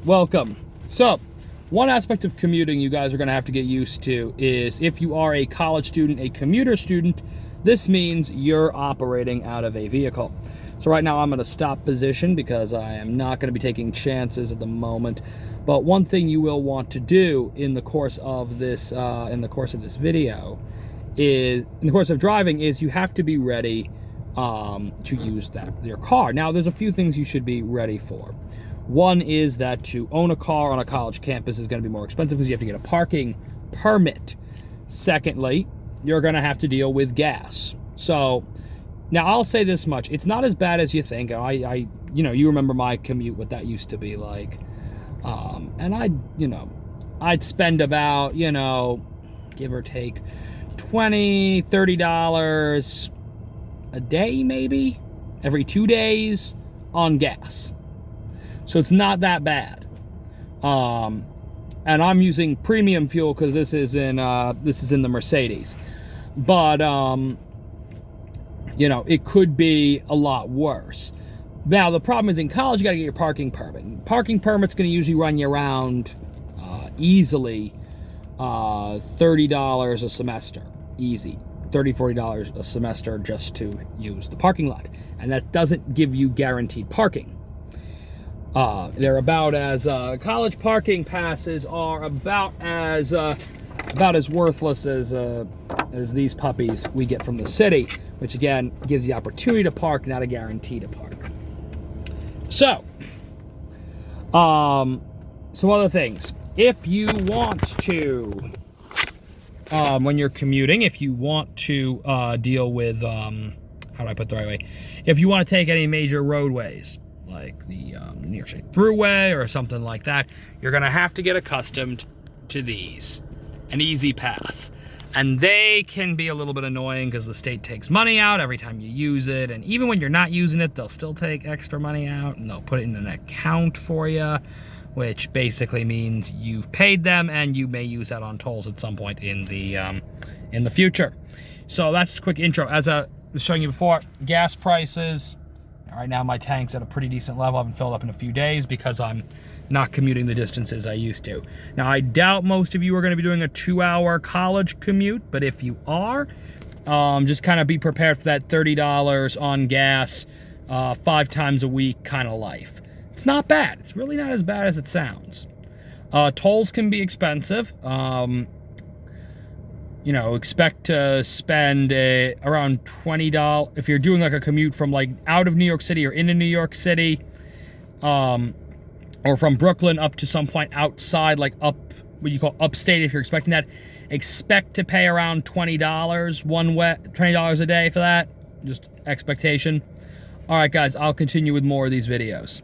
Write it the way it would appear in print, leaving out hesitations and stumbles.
welcome. So, one aspect of commuting you guys are going to have to get used to is if you are a college student, a commuter student, this means you're operating out of a vehicle. So right now I'm in a stop position because I am not going to be taking chances at the moment. But one thing you will want to do in the course of this video is, in the course of driving, is you have to be ready to use your car. Now, there's a few things you should be ready for. One is that to own a car on a college campus is going to be more expensive because you have to get a parking permit. Secondly, you're going to have to deal with gas. So, now I'll say this much. It's not as bad as you think. You remember my commute, what that used to be like. And I'd spend about, give or take $20, $30 a day, maybe, every 2 days on gas. So it's not that bad. And I'm using premium fuel because this is in the Mercedes. But it could be a lot worse. Now the problem is in college you got to get your parking permit. Parking permit's going to usually run you around easily $30 a semester, easy. $30, $40 a semester just to use the parking lot, and that doesn't give you guaranteed parking. They're about as college parking passes are about as worthless as these puppies we get from the city, which again gives the opportunity to park, not a guarantee to park. So, some other things. If you want to, when you're commuting, if you want to deal with, how do I put it the right way? If you want to take any major roadways, like the New York State Thruway or something like that, you're going to have to get accustomed to these. An easy pass. And they can be a little bit annoying because the state takes money out every time you use it. And even when you're not using it, they'll still take extra money out and they'll put it in an account for you, which basically means you've paid them and you may use that on tolls at some point in the future. So that's a quick intro. As I was showing you before, gas prices. Right now my tank's at a pretty decent level. I haven't filled up in a few days because I'm not commuting the distances I used to. Now, I doubt most of you are going to be doing a 2-hour college commute, but if you are, just kind of be prepared for that $30 on gas 5 times a week kind of life. It's not bad. It's really not as bad as it sounds. Tolls can be expensive. Expect to spend around $20 if you're doing like a commute from like out of New York City or into New York City, or from Brooklyn up to some point outside, like up what you call upstate. If you're expecting that, expect to pay around $20 $20 a day for that. Just expectation. All right, guys, I'll continue with more of these videos.